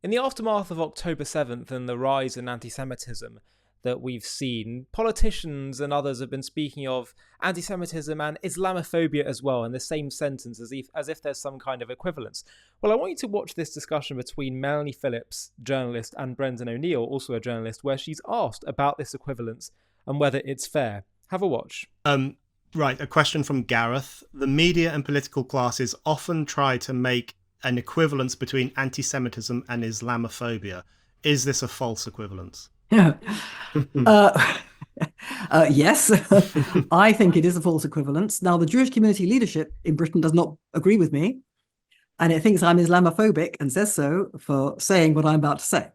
In the aftermath of October 7th and the rise in anti-Semitism that we've seen, politicians and others have been speaking of anti-Semitism and Islamophobia as well in the same sentence, as if there's some kind of equivalence. Well, I want you to watch this discussion between Melanie Phillips, journalist, and Brendan O'Neill, also a journalist, where she's asked about this equivalence and whether it's fair. Have a watch. Right, a question from Gareth. The media and political classes often try to make an equivalence between anti-Semitism and Islamophobia. Is this a false equivalence? Yeah. Yes, I think it is a false equivalence. Now, the Jewish community leadership in Britain does not agree with me, and it thinks I'm Islamophobic and says so for saying what I'm about to say.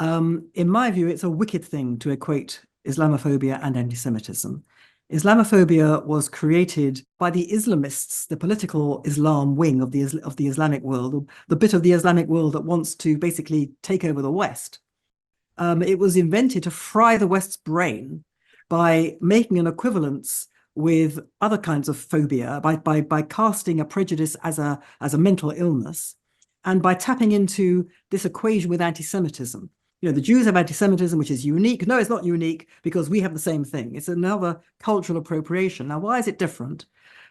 In my view, it's a wicked thing to equate Islamophobia and anti-Semitism. Islamophobia was created by the Islamists, the political Islam wing of the Islamic world, the bit of the Islamic world that wants to basically take over the West. It was invented to fry the West's brain by making an equivalence with other kinds of phobia, by casting a prejudice as a mental illness, and by tapping into this equation with anti-Semitism. You know, the Jews have anti-Semitism, which is unique. No, it's not unique because we have the same thing. It's another cultural appropriation. Now, why is it different?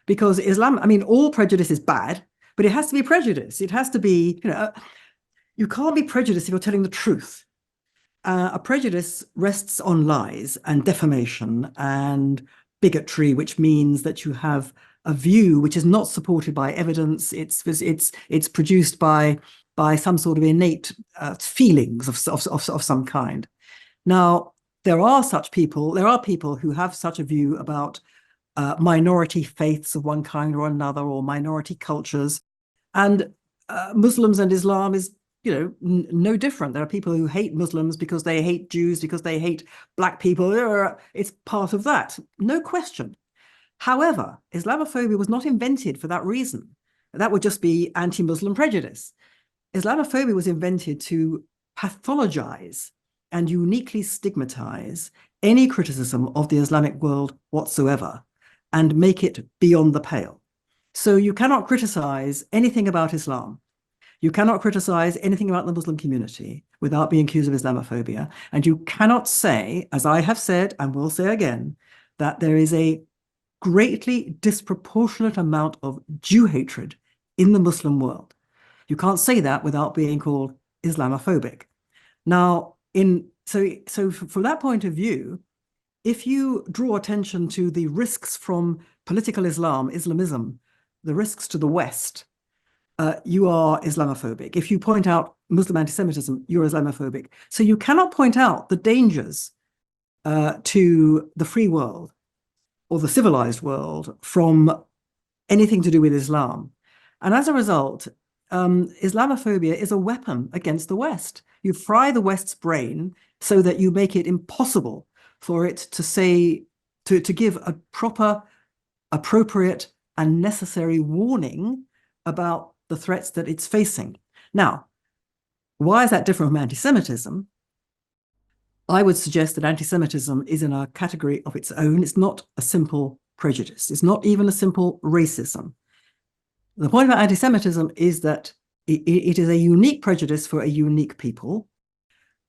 Because all prejudice is bad, but it has to be prejudice. It has to be, you can't be prejudiced if you're telling the truth. A prejudice rests on lies and defamation and bigotry, which means that you have a view which is not supported by evidence. It's produced by some sort of innate feelings of some kind. Now, there are people who have such a view about minority faiths of one kind or another, or minority cultures, and Muslims and Islam is no different. There are people who hate Muslims because they hate Jews, because they hate black people. It's part of that, no question. However, Islamophobia was not invented for that reason. That would just be anti-Muslim prejudice. Islamophobia was invented to pathologize and uniquely stigmatize any criticism of the Islamic world whatsoever and make it beyond the pale. So you cannot criticize anything about Islam. You cannot criticize anything about the Muslim community without being accused of Islamophobia. And you cannot say, as I have said and will say again, that there is a greatly disproportionate amount of Jew hatred in the Muslim world. You can't say that without being called Islamophobic. Now, so from that point of view, if you draw attention to the risks from political Islamism, the risks to the West, you are Islamophobic. If you point out Muslim anti-Semitism, you're Islamophobic. So you cannot point out the dangers to the free world or the civilized world from anything to do with Islam. And as a result, Islamophobia is a weapon against the West. You fry the West's brain so that you make it impossible for it to give a proper, appropriate, and necessary warning about the threats that it's facing. Now, why is that different from anti-Semitism? I would suggest that anti-Semitism is in a category of its own. It's not a simple prejudice. It's not even a simple racism. The point about anti-Semitism is that it is a unique prejudice for a unique people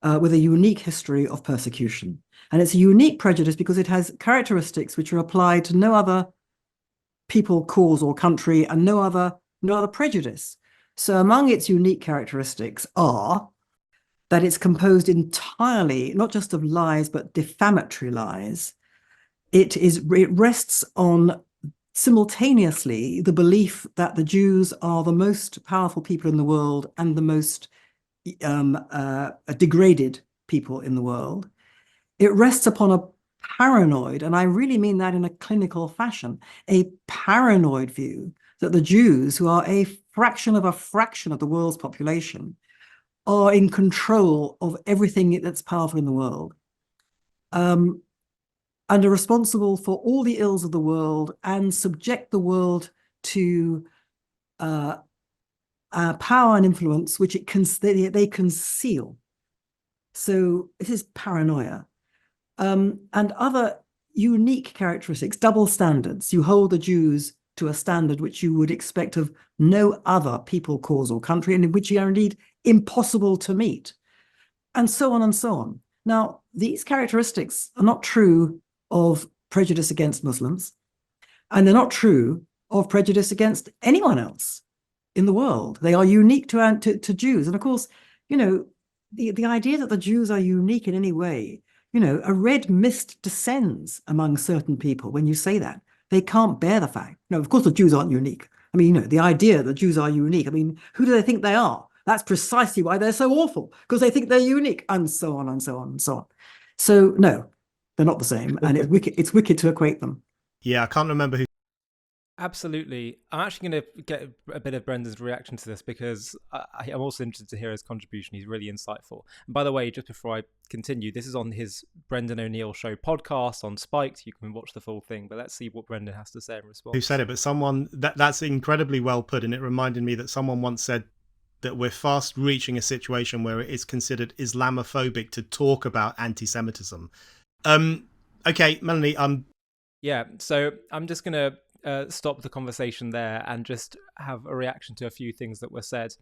with a unique history of persecution. And it's a unique prejudice because it has characteristics which are applied to no other people, cause, or country, and no other prejudice. So among its unique characteristics are that it's composed entirely, not just of lies, but defamatory lies. It rests on simultaneously the belief that the Jews are the most powerful people in the world and the most degraded people in the world. It rests upon a paranoid, and I really mean that in a clinical fashion, a paranoid view that the Jews, who are a fraction of the world's population, are in control of everything that's powerful in the world, and are responsible for all the ills of the world and subject the world to power and influence which they conceal. So this is paranoia. And other unique characteristics, double standards. You hold the Jews to a standard which you would expect of no other people, cause, or country, and in which you are indeed impossible to meet, and so on and so on. Now, these characteristics are not true of prejudice against Muslims, and they're not true of prejudice against anyone else in the world. They are unique to Jews. And of course, the idea that the Jews are unique in any way, a red mist descends among certain people when you say that. They can't bear the fact. No, of course the Jews aren't unique. I mean, the idea that Jews are unique, I mean, who do they think they are? That's precisely why they're so awful, because they think they're unique, and so on and so on and so on. So no, they're not the same, and it's wicked to equate them. Yeah, I can't remember who. Absolutely. I'm actually going to get a bit of Brendan's reaction to this, because I'm also interested to hear his contribution. He's really insightful. And by the way, just before I continue, this is on his Brendan O'Neill Show podcast on Spiked. You can watch the full thing, but let's see what Brendan has to say in response. Who said it? But someone, that's incredibly well put, and it reminded me that someone once said that we're fast reaching a situation where it is considered Islamophobic to talk about anti-Semitism. Okay, Melanie. Yeah, so I'm just going to stop the conversation there and just have a reaction to a few things that were said.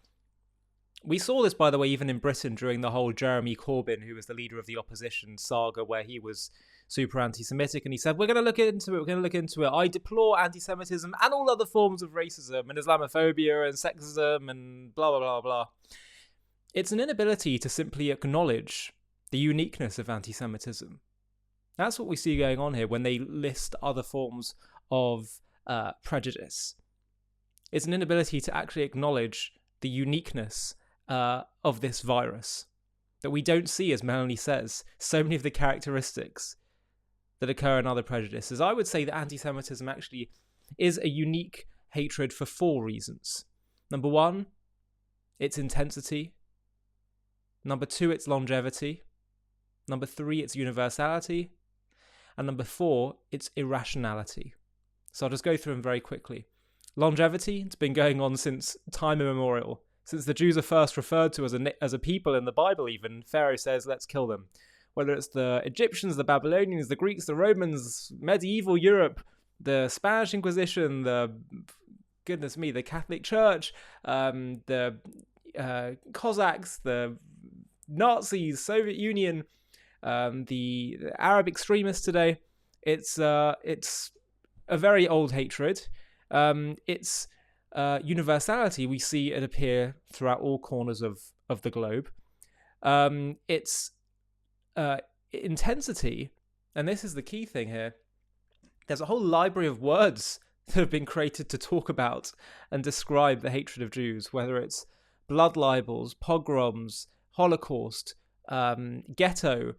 We saw this, by the way, even in Britain during the whole Jeremy Corbyn, who was the leader of the opposition saga, where he was super anti-Semitic, and he said, we're going to look into it. I deplore anti-Semitism and all other forms of racism and Islamophobia and sexism and blah, blah, blah, blah. It's an inability to simply acknowledge the uniqueness of anti-Semitism. That's what we see going on here when they list other forms of prejudice. It's an inability to actually acknowledge the uniqueness of this virus, that we don't see, as Melanie says, so many of the characteristics that occur in other prejudices. I would say that anti-Semitism actually is a unique hatred for 4 reasons. Number 1, its intensity. Number 2, its longevity. Number 3, its universality. And number 4, its irrationality. So I'll just go through them very quickly. Longevity, it's been going on since time immemorial. Since the Jews are first referred to as a people in the Bible even, Pharaoh says, let's kill them. Whether it's the Egyptians, the Babylonians, the Greeks, the Romans, medieval Europe, the Spanish Inquisition, the Catholic Church, the Cossacks, the Nazis, Soviet Union, the Arab extremists today. It's a very old hatred. Its universality, we see it appear throughout all corners of the globe. Its intensity, and this is the key thing here, there's a whole library of words that have been created to talk about and describe the hatred of Jews, whether it's blood libels, pogroms, Holocaust, ghetto,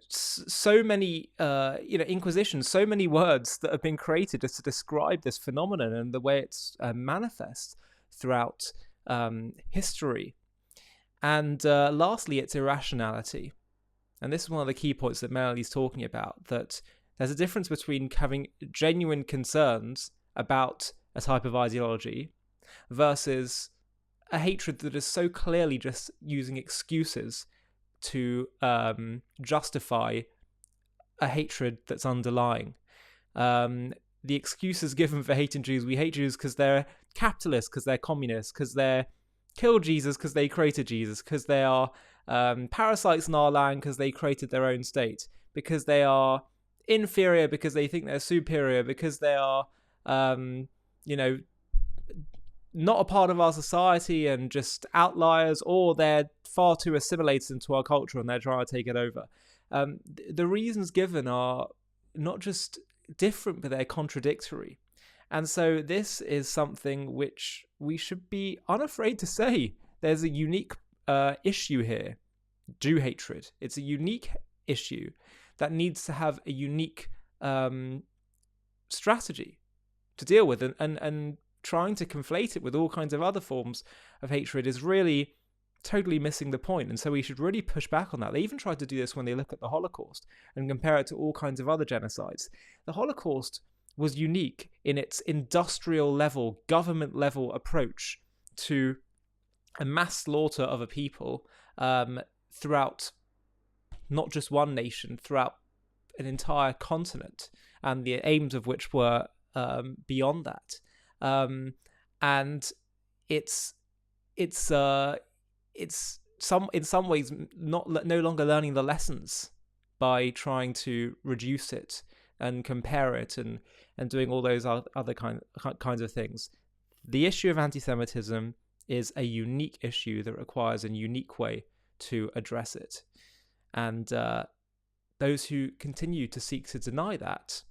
so many, Inquisition, so many words that have been created just to describe this phenomenon and the way it's manifests throughout history. And lastly, its irrationality. And this is one of the key points that Melanie's talking about, that there's a difference between having genuine concerns about a type of ideology versus a hatred that is so clearly just using excuses to justify a hatred that's underlying. The excuses given for hating Jews: we hate Jews because they're capitalists, because they're communists, because they're killed Jesus because they created Jesus, because they are parasites in our land because they created their own state, because they are inferior because they think they're superior, because they are not a part of our society and just outliers, or they're far too assimilated into our culture and they're trying to take it over. The reasons given are not just different, but they're contradictory. And so this is something which we should be unafraid to say. There's a unique issue here, Jew hatred. It's a unique issue that needs to have a unique strategy to deal with, and trying to conflate it with all kinds of other forms of hatred is really totally missing the point. And so we should really push back on that. They even tried to do this when they look at the Holocaust and compare it to all kinds of other genocides. The Holocaust was unique in its industrial level, government level approach to a mass slaughter of a people throughout not just one nation, throughout an entire continent, and the aims of which were beyond that, and it's in some ways no longer learning the lessons by trying to reduce it and compare it and doing all those other kinds of things. The issue of anti-Semitism is a unique issue that requires a unique way to address it. And those who continue to seek to deny that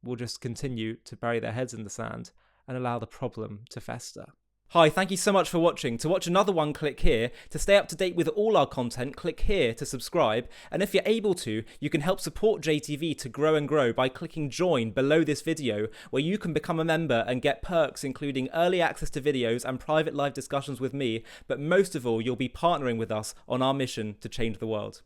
will just continue to bury their heads in the sand and allow the problem to fester. Hi, thank you so much for watching. To watch another one, click here. To stay up to date with all our content, click here to subscribe. And if you're able to, you can help support JTV to grow and grow by clicking join below this video, where you can become a member and get perks including early access to videos and private live discussions with me. But most of all, you'll be partnering with us on our mission to change the world.